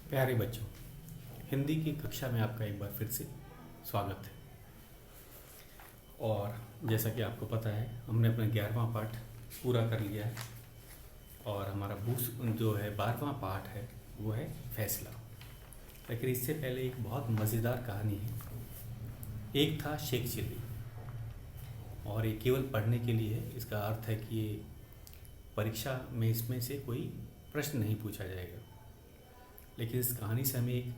प्यारे बच्चों, हिंदी की कक्षा में आपका एक बार फिर से स्वागत है। और जैसा कि आपको पता है, हमने अपना 11वां पाठ पूरा कर लिया है और हमारा जो है 12वां पाठ है वो है फैसला। लेकिन इससे पहले एक बहुत मज़ेदार कहानी है। एक था शेख चिल्ली, और ये केवल पढ़ने के लिए है। इसका अर्थ है कि ये परीक्षा में इसमें से कोई प्रश्न नहीं पूछा जाएगा, लेकिन इस कहानी से हमें एक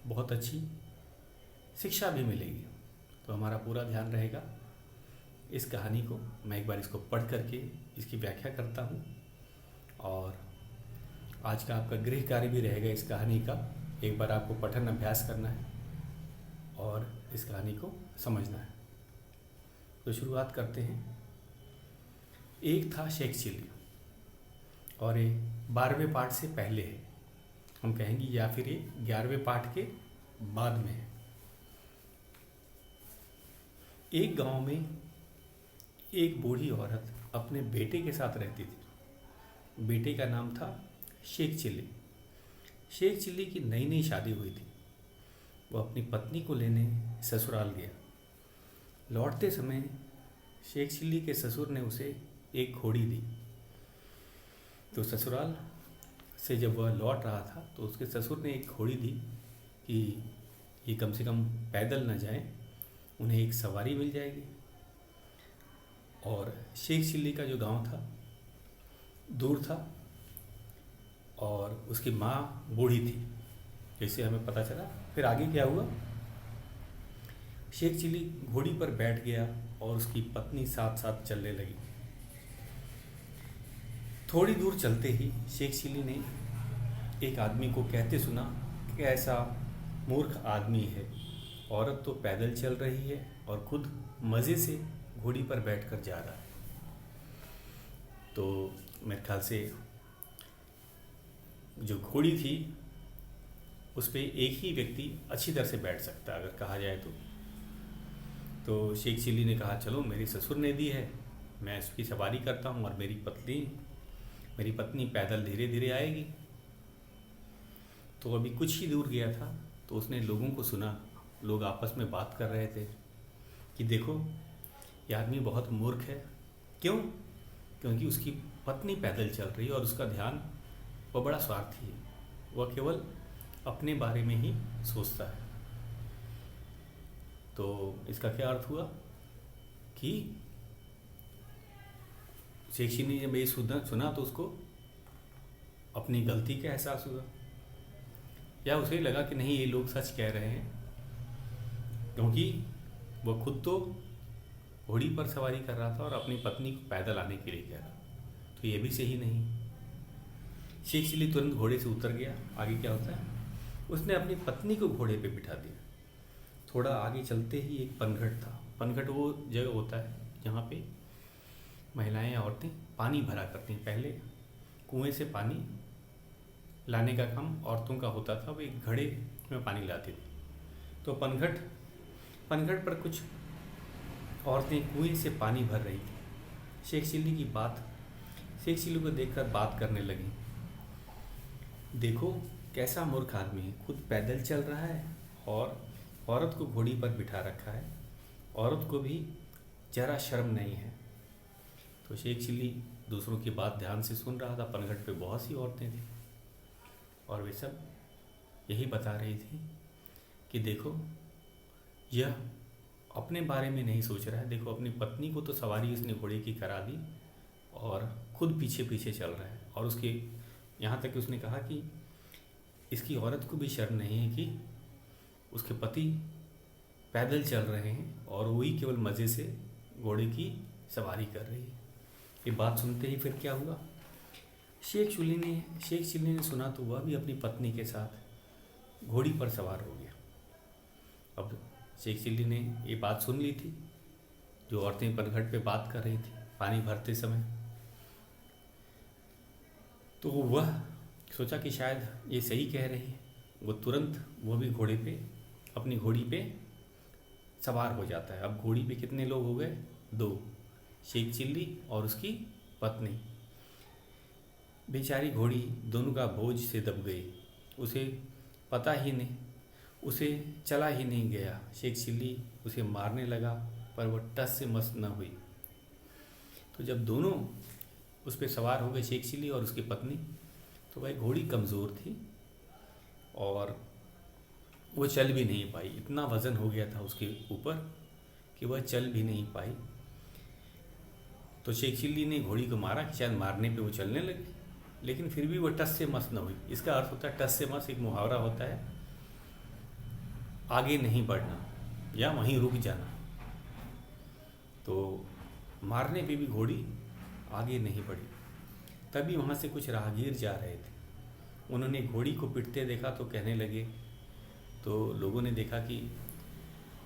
बहुत अच्छी शिक्षा भी मिलेगी। तो हमारा पूरा ध्यान रहेगा इस कहानी को। मैं एक बार इसको पढ़ करके इसकी व्याख्या करता हूँ, और आज का आपका गृह कार्य भी रहेगा इस कहानी का। एक बार आपको पठन अभ्यास करना है और इस कहानी को समझना है। तो शुरुआत करते हैं। एक था शेख चिल्ली, और ये 12वें पाठ से पहले है, हम कहेंगे, या फिर ये 11वें पाठ के बाद में है। एक गांव में एक बूढ़ी औरत अपने बेटे के साथ रहती थी। बेटे का नाम था शेख चिल्ली। शेख चिल्ली की नई नई शादी हुई थी। वो अपनी पत्नी को लेने ससुराल गया। लौटते समय शेख चिल्ली के ससुर ने उसे एक घोड़ी दी। तो ससुराल से जब वह लौट रहा था तो उसके ससुर ने एक घोड़ी दी कि ये कम से कम पैदल न जाए, उन्हें एक सवारी मिल जाएगी। और शेख चिल्ली का जो गांव था दूर था, और उसकी माँ बूढ़ी थी, जैसे हमें पता चला। फिर आगे क्या हुआ? शेख चिल्ली घोड़ी पर बैठ गया और उसकी पत्नी साथ साथ चलने लगी। थोड़ी दूर चलते ही शेख चिल्ली ने एक आदमी को कहते सुना कि ऐसा मूर्ख आदमी है, औरत तो पैदल चल रही है और खुद मज़े से घोड़ी पर बैठकर जा रहा है। तो मेरे ख्याल से जो घोड़ी थी उस पर एक ही व्यक्ति अच्छी तरह से बैठ सकता है, अगर कहा जाए तो शेख चिल्ली ने कहा, चलो मेरे ससुर ने दी है, मैं इसकी सवारी करता हूँ, और मेरी पत्नी पैदल धीरे धीरे आएगी। तो अभी कुछ ही दूर गया था तो उसने लोगों को सुना, लोग आपस में बात कर रहे थे कि देखो ये आदमी बहुत मूर्ख है। क्यों? क्योंकि उसकी पत्नी पैदल चल रही है और उसका ध्यान, वह बड़ा स्वार्थी है, वह केवल अपने बारे में ही सोचता है। तो इसका क्या अर्थ हुआ कि शेख चिल्ली ने जब ये सुना तो उसको अपनी गलती का एहसास हुआ, या उसे लगा कि नहीं, ये लोग सच कह रहे हैं, क्योंकि वह खुद तो घोड़ी पर सवारी कर रहा था और अपनी पत्नी को पैदल आने के लिए कह रहा, तो ये भी सही नहीं। शेख चिल्ली तुरंत घोड़े से उतर गया। आगे क्या होता है? उसने अपनी पत्नी को घोड़े पे बिठा दिया। थोड़ा आगे चलते ही एक पनघट था। पनघट वो जगह होता है जहाँ पे महिलाएं, औरतें पानी भरा करती हैं। पहले कुएं से पानी लाने का काम औरतों का होता था, वो एक घड़े में पानी लाती थी। तो पनघट पर कुछ औरतें कुएं से पानी भर रही थी। शेख चिल्ली को देखकर बात करने लगी, देखो कैसा मूर्ख आदमी है, खुद पैदल चल रहा है और औरत को घोड़ी पर बिठा रखा है, औरत को भी जरा शर्म नहीं है। तो शेख चिल्ली दूसरों की बात ध्यान से सुन रहा था। पनघट पे बहुत सी औरतें थी और वे सब यही बता रही थी कि देखो यह अपने बारे में नहीं सोच रहा है, देखो अपनी पत्नी को तो सवारी इसने घोड़े की करा दी और खुद पीछे पीछे चल रहा है। और उसके यहाँ तक कि उसने कहा कि इसकी औरत को भी शर्म नहीं है कि उसके पति पैदल चल रहे हैं और वही केवल मज़े से घोड़े की सवारी कर रही है। ये बात सुनते ही फिर क्या हुआ? शेख चिल्ली ने सुना तो वह भी अपनी पत्नी के साथ घोड़ी पर सवार हो गया। अब शेख चिल्ली ने ये बात सुन ली थी, जो औरतें पनघट पे बात कर रही थी पानी भरते समय। तो वह सोचा कि शायद ये सही कह रही है। वो भी अपनी घोड़ी पे सवार हो जाता है। अब घोड़ी पे कितने लोग हो गए? 2, शेख चिल्ली और उसकी पत्नी। बेचारी घोड़ी दोनों का बोझ से दब गई उसे पता ही नहीं, उसे चला ही नहीं गया। शेख चिल्ली उसे मारने लगा, पर वह टस से मस न हुई। तो जब दोनों उस पर सवार हो गए, शेख चिल्ली और उसकी पत्नी, तो वह घोड़ी कमज़ोर थी और वो चल भी नहीं पाई। इतना वज़न हो गया था उसके ऊपर कि वह चल भी नहीं पाई। तो शेख चिल्ली ने घोड़ी को मारा कि शायद मारने पे वो चलने लगी, लेकिन फिर भी वो टस से मस न हुई। इसका अर्थ होता है, टस से मस एक मुहावरा होता है, आगे नहीं बढ़ना या वहीं रुक जाना। तो मारने पे भी घोड़ी आगे नहीं बढ़ी। तभी वहाँ से कुछ राहगीर जा रहे थे, उन्होंने घोड़ी को पिटते देखा तो कहने लगे, तो लोगों ने देखा कि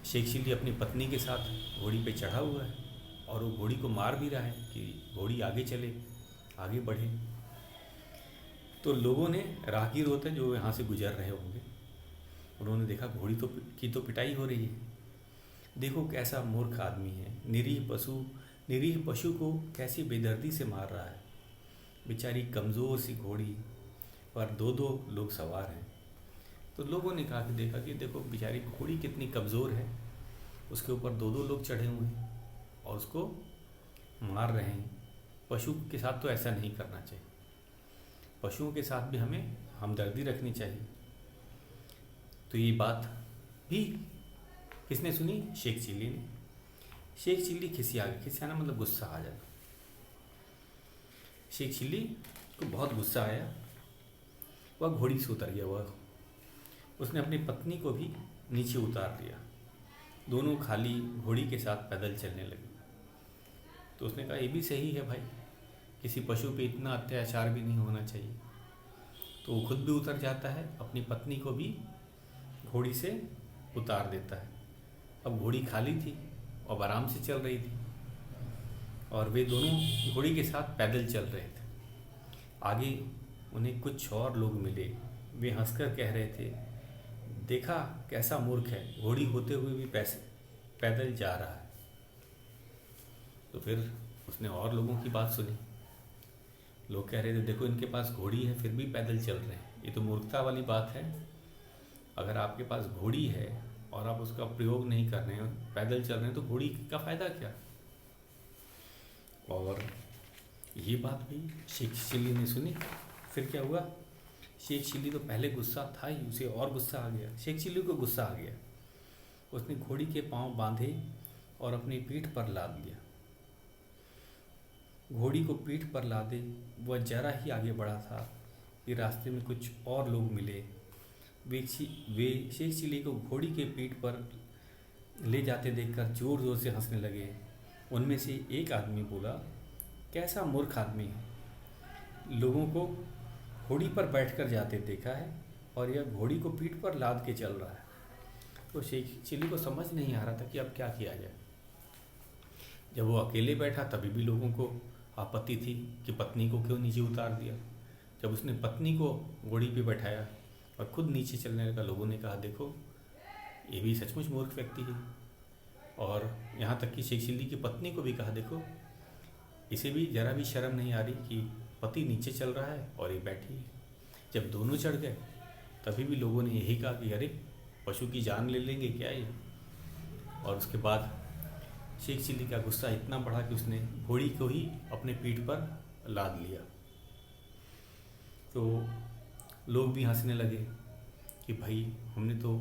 शेख चिल्ली अपनी पत्नी के साथ घोड़ी पे चढ़ा हुआ है और वो घोड़ी को मार भी रहा है कि घोड़ी आगे चले, आगे बढ़े। तो लोगों ने, राहगीर होते हैं जो यहाँ से गुजर रहे होंगे, उन्होंने देखा घोड़ी तो पिटाई हो रही है। देखो कैसा मूर्ख आदमी है, निरीह पशु को कैसी बेदर्दी से मार रहा है। बेचारी कमज़ोर सी घोड़ी पर दो दो लोग सवार हैं। तो लोगों ने कहा कि देखा कि देखो बेचारी घोड़ी कितनी कमज़ोर है, उसके ऊपर दो दो लोग चढ़े हुए हैं और उसको मार रहे हैं। पशु के साथ तो ऐसा नहीं करना चाहिए, पशुओं के साथ भी हमें हमदर्दी रखनी चाहिए। तो ये बात भी किसने सुनी? शेख चिल्ली ने। शेख चिल्ली खिसिया गया। खिसियाना मतलब गुस्सा आ जाना। शेख चिल्ली को बहुत गुस्सा आया, वह घोड़ी से उतर गया। उसने अपनी पत्नी को भी नीचे उतार दिया। दोनों खाली घोड़ी के साथ पैदल चलने लगे। तो उसने कहा ये भी सही है भाई, किसी पशु पे इतना अत्याचार भी नहीं होना चाहिए। तो वो खुद भी उतर जाता है, अपनी पत्नी को भी घोड़ी से उतार देता है। अब घोड़ी खाली थी और आराम से चल रही थी और वे दोनों घोड़ी के साथ पैदल चल रहे थे। आगे उन्हें कुछ और लोग मिले, वे हंसकर कह रहे थे, देखा कैसा मूर्ख है, घोड़ी होते हुए भी पैदल जा रहा है। तो फिर उसने और लोगों की बात सुनी। लोग कह रहे थे, देखो इनके पास घोड़ी है फिर भी पैदल चल रहे हैं, ये तो मूर्खता वाली बात है। अगर आपके पास घोड़ी है और आप उसका प्रयोग नहीं कर रहे हैं, पैदल चल रहे हैं, तो घोड़ी का फ़ायदा क्या? और ये बात भी शेख चिल्ली ने सुनी। फिर क्या हुआ? शेख चिल्ली तो पहले गुस्सा था ही, उसे और गुस्सा आ गया। शेख चिल्ली को गुस्सा आ गया। उसने घोड़ी के पांव बांधे और अपनी पीठ पर लाद लिया। घोड़ी को पीठ पर लादे वह जरा ही आगे बढ़ा था कि रास्ते में कुछ और लोग मिले। वे शेख चिल्ली को घोड़ी के पीठ पर ले जाते देखकर ज़ोर ज़ोर से हंसने लगे। उनमें से एक आदमी बोला, कैसा मूर्ख आदमी है, लोगों को घोड़ी पर बैठकर जाते देखा है और यह घोड़ी को पीठ पर लाद के चल रहा है। तो शेख चिल्ली को समझ नहीं आ रहा था कि अब क्या किया जाए। जब वो अकेले बैठा तभी भी लोगों को आपत्ति थी कि पत्नी को क्यों नीचे उतार दिया। जब उसने पत्नी को घोड़ी पे बैठाया और खुद नीचे चलने लगा, लोगों ने कहा, देखो ये भी सचमुच मूर्ख व्यक्ति है। और यहाँ तक कि शेख चिल्ली की पत्नी को भी कहा, देखो इसे भी जरा भी शर्म नहीं आ रही कि पति नीचे चल रहा है और ये बैठी है। जब दोनों चढ़ गए तभी भी लोगों ने यही कहा कि अरे पशु की जान ले लेंगे क्या ये। और उसके बाद शेख चिल्ली का गुस्सा इतना बढ़ा कि उसने घोड़ी को ही अपने पीठ पर लाद लिया। तो लोग भी हंसने लगे कि भाई हमने तो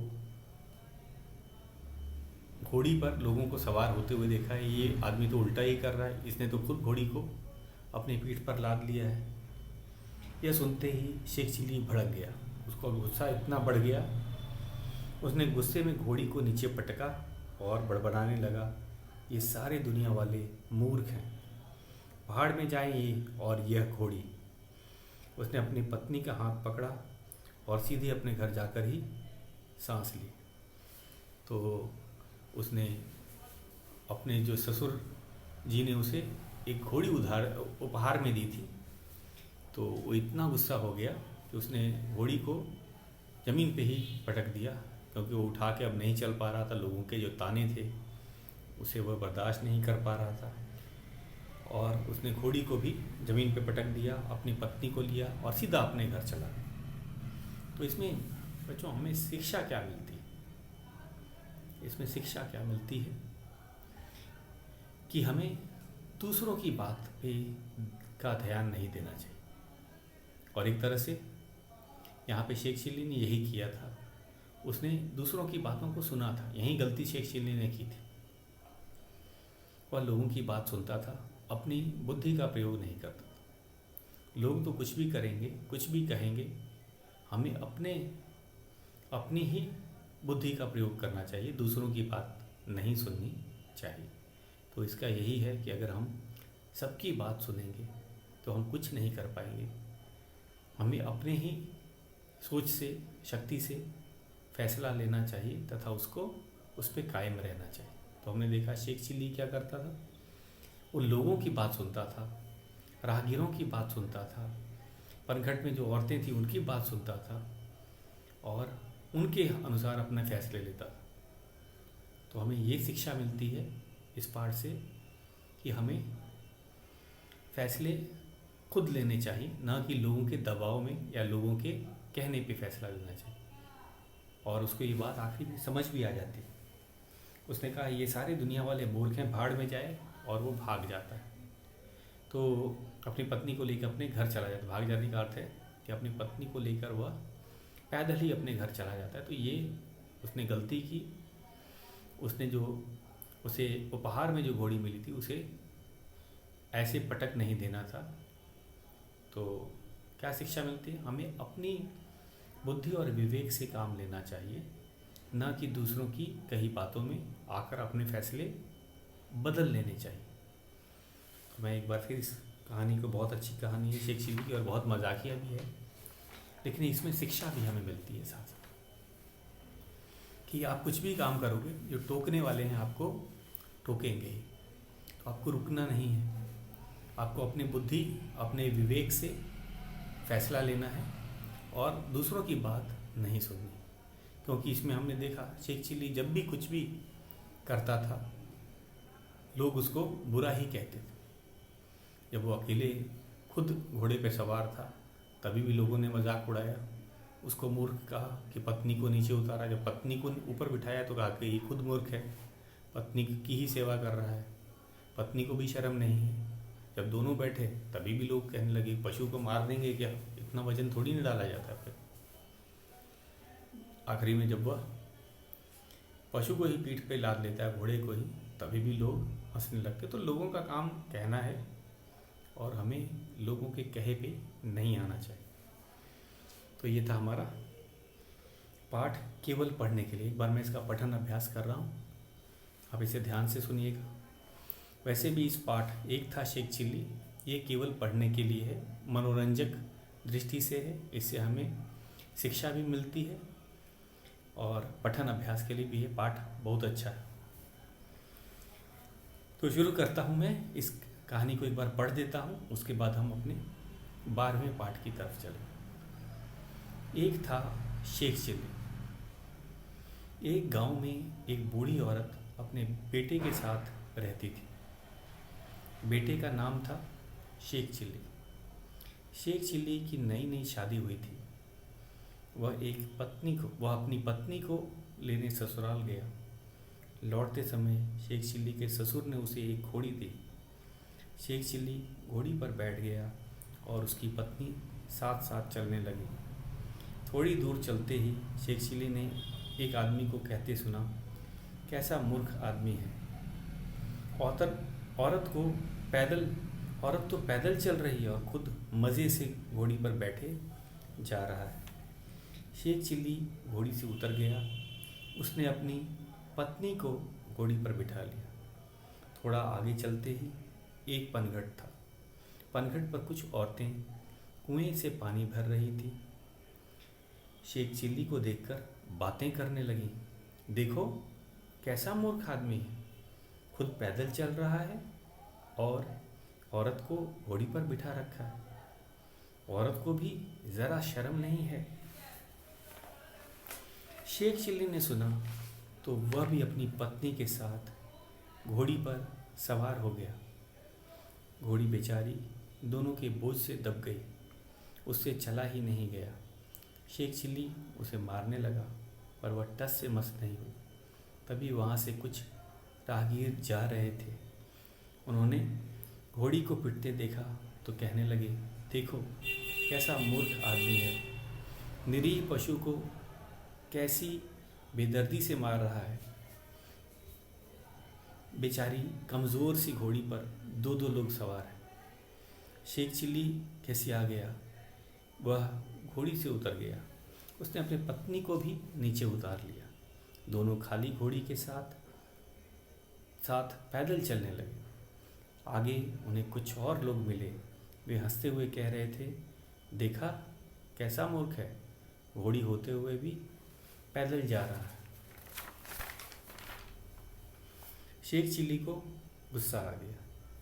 घोड़ी पर लोगों को सवार होते हुए देखा है, ये आदमी तो उल्टा ही कर रहा है, इसने तो खुद घोड़ी को अपनी पीठ पर लाद लिया है। यह सुनते ही शेख चिल्ली भड़क गया, उसका गुस्सा इतना बढ़ गया, उसने गुस्से में घोड़ी को नीचे पटका और बड़बड़ाने लगा, ये सारे दुनिया वाले मूर्ख हैं, पहाड़ में जाए ये और यह घोड़ी। उसने अपनी पत्नी का हाथ पकड़ा और सीधे अपने घर जाकर ही सांस ली। तो उसने अपने जो ससुर जी ने उसे एक घोड़ी उपहार में दी थी। तो वो इतना गुस्सा हो गया कि उसने घोड़ी को ज़मीन पे ही पटक दिया, क्योंकि वो उठा के अब नहीं चल पा रहा था। लोगों के जो ताने थे उसे वह बर्दाश्त नहीं कर पा रहा था और उसने घोड़ी को भी ज़मीन पे पटक दिया, अपनी पत्नी को लिया और सीधा अपने घर चला गया। तो इसमें बच्चों हमें शिक्षा क्या मिलती है? इसमें शिक्षा क्या मिलती है कि हमें दूसरों की बात पे का ध्यान नहीं देना चाहिए। और एक तरह से यहाँ पे शेख चिल्ली ने यही किया था, उसने दूसरों की बातों को सुना था। यही गलती शेख चिल्ली ने की थी। वह लोगों की बात सुनता था, अपनी बुद्धि का प्रयोग नहीं करता था। लोग तो कुछ भी करेंगे, कुछ भी कहेंगे, हमें अपनी ही बुद्धि का प्रयोग करना चाहिए, दूसरों की बात नहीं सुननी चाहिए। तो इसका यही है कि अगर हम सबकी बात सुनेंगे तो हम कुछ नहीं कर पाएंगे। हमें अपने ही सोच से, शक्ति से फैसला लेना चाहिए तथा उस पर कायम रहना चाहिए। तो हमने देखा शेख चिल्ली क्या करता था, उन लोगों की बात सुनता था, राहगीरों की बात सुनता था, पनघट में जो औरतें थी उनकी बात सुनता था और उनके अनुसार अपने फैसले लेता था। तो हमें ये शिक्षा मिलती है इस पाठ से कि हमें फैसले खुद लेने चाहिए, ना कि लोगों के दबाव में या लोगों के कहने पे फैसला लेना चाहिए। और उसको ये बात आखिरी में समझ भी आ जाती है। उसने कहा ये सारे दुनिया वाले मूर्ख हैं, भाड़ में जाए, और वो भाग जाता है। तो अपनी पत्नी को लेकर अपने घर चला जाता है। भाग जाने का अर्थ है कि अपनी पत्नी को लेकर वह पैदल ही अपने घर चला जाता है। तो ये उसने गलती की। उसने जो उसे उपहार में जो घोड़ी मिली थी उसे ऐसे पटक नहीं देना था। तो क्या शिक्षा मिलती है? हमें अपनी बुद्धि और विवेक से काम लेना चाहिए, ना कि दूसरों की कही बातों में आकर अपने फैसले बदल लेने चाहिए। तो मैं एक बार फिर इस कहानी को, बहुत अच्छी कहानी है शेख चिल्ली की और बहुत मजाकिया भी है, लेकिन इसमें शिक्षा भी हमें मिलती है साथ साथ कि आप कुछ भी काम करोगे, जो टोकने वाले हैं आपको टोकेंगे ही। तो आपको रुकना नहीं है, आपको अपनी बुद्धि, अपने विवेक से फैसला लेना है और दूसरों की बात नहीं सुननी। क्योंकि इसमें हमने देखा शेख चिल्ली जब भी कुछ भी करता था लोग उसको बुरा ही कहते थे। जब वो अकेले खुद घोड़े पे सवार था तभी भी लोगों ने मजाक उड़ाया, उसको मूर्ख कहा कि पत्नी को नीचे उतारा। जब पत्नी को ऊपर बिठाया तो कहा कि ये खुद मूर्ख है, पत्नी की ही सेवा कर रहा है, पत्नी को भी शर्म नहीं है। जब दोनों बैठे तभी भी लोग कहने लगे पशु को मार देंगे क्या, इतना वजन थोड़ी नहीं डाला जाता है। फिर आखिरी में जब वह पशु को ही पीठ पे लाद लेता है, घोड़े को ही, तभी भी लोग हंसने लगते। तो लोगों का काम कहना है और हमें लोगों के कहे पे नहीं आना चाहिए। तो ये था हमारा पाठ केवल पढ़ने के लिए। एक बार मैं इसका पठन अभ्यास कर रहा हूँ, आप इसे ध्यान से सुनिएगा। वैसे भी इस पाठ एक था शेख चिल्ली, ये केवल पढ़ने के लिए है, मनोरंजक दृष्टि से है, इससे हमें शिक्षा भी मिलती है और पठन अभ्यास के लिए भी ये पाठ बहुत अच्छा है। तो शुरू करता हूँ मैं, इस कहानी को एक बार पढ़ देता हूँ, उसके बाद हम अपने 12वें पाठ की तरफ चलें। एक था शेख चिल्ली। एक गांव में एक बूढ़ी औरत अपने बेटे के साथ रहती थी। बेटे का नाम था शेख चिल्ली। शेख चिल्ली की नई नई शादी हुई थी। वह अपनी पत्नी को लेने ससुराल गया। लौटते समय शेख चिल्ली के ससुर ने उसे एक घोड़ी दी। शेख चिल्ली घोड़ी पर बैठ गया और उसकी पत्नी साथ साथ चलने लगी। थोड़ी दूर चलते ही शेख चिल्ली ने एक आदमी को कहते सुना, कैसा मूर्ख आदमी है, औरत तो पैदल चल रही है और खुद मज़े से घोड़ी पर बैठे जा रहा है। शेख चिल्ली घोड़ी से उतर गया। उसने अपनी पत्नी को घोड़ी पर बिठा लिया। थोड़ा आगे चलते ही एक पनघट था। पनघट पर कुछ औरतें कुएं से पानी भर रही थी। शेख चिल्ली को देखकर बातें करने लगी, देखो कैसा मूर्ख आदमी है, खुद पैदल चल रहा है और औरत को घोड़ी पर बिठा रखा है। औरत को भी ज़रा शर्म नहीं है। शेख चिल्ली ने सुना तो वह भी अपनी पत्नी के साथ घोड़ी पर सवार हो गया। घोड़ी बेचारी दोनों के बोझ से दब गई, उससे चला ही नहीं गया। शेख चिल्ली उसे मारने लगा, पर वह टस से मस नहीं हुई। तभी वहाँ से कुछ राहगीर जा रहे थे। उन्होंने घोड़ी को पिटते देखा तो कहने लगे, देखो कैसा मूर्ख आदमी है, निरीह पशु को कैसी बेदर्दी से मार रहा है। बेचारी कमज़ोर सी घोड़ी पर दो दो लोग सवार हैं। शेख चिल्ली कैसे आ गया, वह घोड़ी से उतर गया। उसने अपनी पत्नी को भी नीचे उतार लिया। दोनों खाली घोड़ी के साथ साथ पैदल चलने लगे। आगे उन्हें कुछ और लोग मिले। वे हंसते हुए कह रहे थे, देखा कैसा मूर्ख है, घोड़ी होते हुए भी पैदल जा रहा है। शेख चिल्ली को गुस्सा आ गया।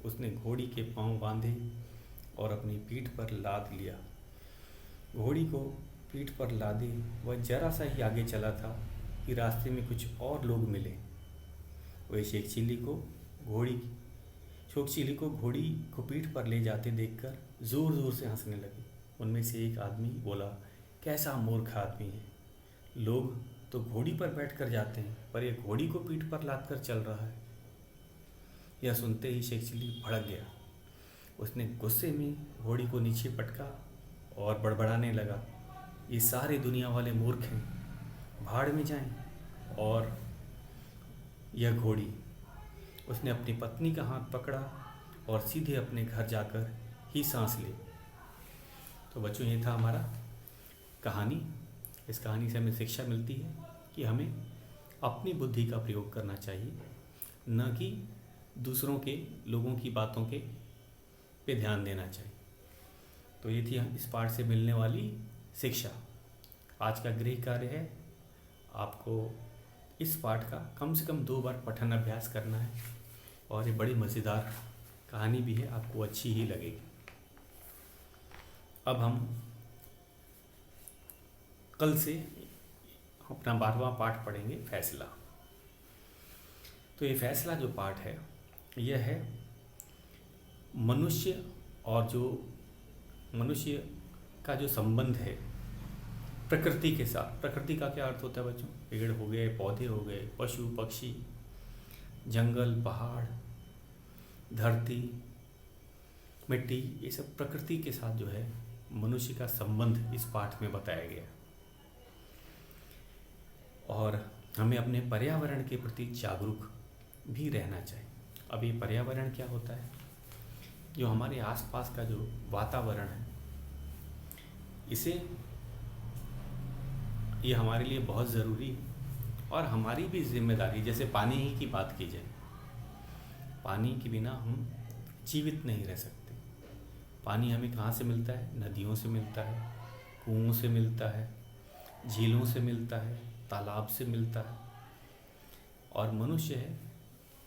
उसने घोड़ी के पांव बांधे और अपनी पीठ पर लाद लिया। घोड़ी को पीठ पर लादे वह जरा सा ही आगे चला था कि रास्ते में कुछ और लोग मिले। वे शेख चिल्ली को घोड़ी को पीठ पर ले जाते देखकर ज़ोर ज़ोर से हंसने लगे। उनमें से एक आदमी बोला, कैसा मूर्ख आदमी है, लोग तो घोड़ी पर बैठकर जाते हैं, पर यह घोड़ी को पीठ पर लाद कर चल रहा है। यह सुनते ही शेख चिल्ली भड़क गया। उसने गुस्से में घोड़ी को नीचे पटका और बड़बड़ाने लगा, ये सारे दुनिया वाले मूर्ख हैं, भाड़ में जाएं। और यह घोड़ी, उसने अपनी पत्नी का हाथ पकड़ा और सीधे अपने घर जाकर ही सांस ली। तो बच्चों, ये था हमारा कहानी। इस कहानी से हमें शिक्षा मिलती है कि हमें अपनी बुद्धि का प्रयोग करना चाहिए, न कि दूसरों के लोगों की बातों के पे ध्यान देना चाहिए। तो ये थी इस पाठ से मिलने वाली शिक्षा। आज का गृह कार्य है, आपको इस पाठ का कम से कम 2 बार पठन अभ्यास करना है, और ये बड़ी मज़ेदार कहानी भी है, आपको अच्छी ही लगेगी। अब हम कल से अपना 12वां पाठ पढ़ेंगे, फैसला। तो ये फैसला जो पाठ है, यह है मनुष्य और जो मनुष्य का जो संबंध है प्रकृति के साथ। प्रकृति का क्या अर्थ होता है बच्चों? पेड़ हो गए, पौधे हो गए, पशु पक्षी, जंगल, पहाड़, धरती, मिट्टी, ये सब प्रकृति के साथ जो है मनुष्य का संबंध इस पाठ में बताया गया। और हमें अपने पर्यावरण के प्रति जागरूक भी रहना चाहिए। अब ये पर्यावरण क्या होता है? जो हमारे आसपास का जो वातावरण है, ये हमारे लिए बहुत ज़रूरी है और हमारी भी जिम्मेदारी। जैसे पानी ही की बात की जाए, पानी के बिना हम जीवित नहीं रह सकते। पानी हमें कहाँ से मिलता है? नदियों से मिलता है, कुओं से मिलता है, झीलों से मिलता है, तालाब से मिलता है। और मनुष्य है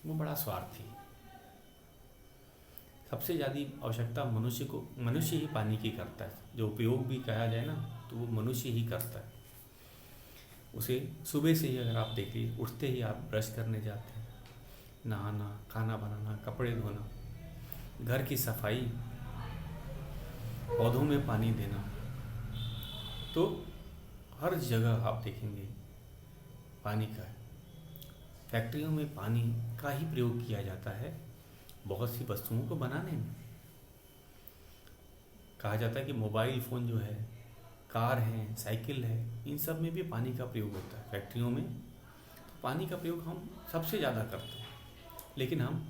वो बड़ा स्वार्थी है। सबसे ज़्यादा आवश्यकता मनुष्य ही पानी की करता है। जो उपयोग भी कहा जाए ना, तो वो मनुष्य ही करता है। उसे सुबह से ही अगर आप देखिए, उठते ही आप ब्रश करने जाते हैं, नहाना, खाना बनाना, कपड़े धोना, घर की सफाई, पौधों में पानी देना, तो हर जगह आप देखेंगे पानी का है। फैक्ट्रियों में पानी का ही प्रयोग किया जाता है बहुत सी वस्तुओं को बनाने में। कहा जाता है कि मोबाइल फ़ोन जो है, कार है, साइकिल है, इन सब में भी पानी का प्रयोग होता है। फैक्ट्रियों में तो पानी का प्रयोग हम सबसे ज़्यादा करते हैं, लेकिन हम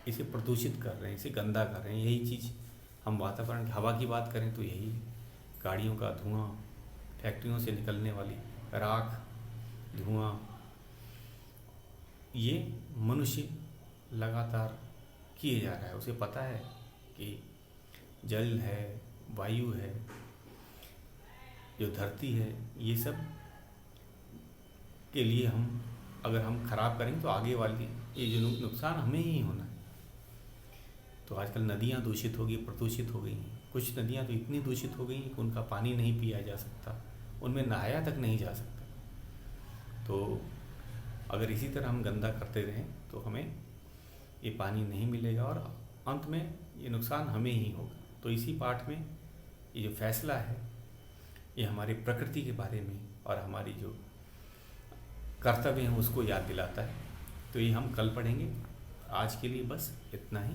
इसे प्रदूषित कर रहे हैं, इसे गंदा कर रहे हैं। यही चीज़ हम वातावरण की हवा की बात करें तो यही गाड़ियों का धुआं, फैक्ट्रियों से निकलने वाली राख, धुआं, ये मनुष्य लगातार किए जा रहा है। उसे पता है कि जल है, वायु है, जो धरती है, ये सब के लिए अगर हम खराब करेंगे तो आगे वाली ये जो नुकसान हमें ही होना है। तो आजकल नदियाँ दूषित हो गई, प्रदूषित हो गई हैं। कुछ नदियाँ तो इतनी दूषित हो गई कि उनका पानी नहीं पिया जा सकता, उनमें नहाया तक नहीं जा सकता। तो अगर इसी तरह हम गंदा करते रहें तो हमें ये पानी नहीं मिलेगा और अंत में ये नुकसान हमें ही होगा। तो इसी पाठ में ये जो फैसला है, ये हमारी प्रकृति के बारे में और हमारी जो कर्तव्य हैं उसको याद दिलाता है। तो ये हम कल पढ़ेंगे। आज के लिए बस इतना ही।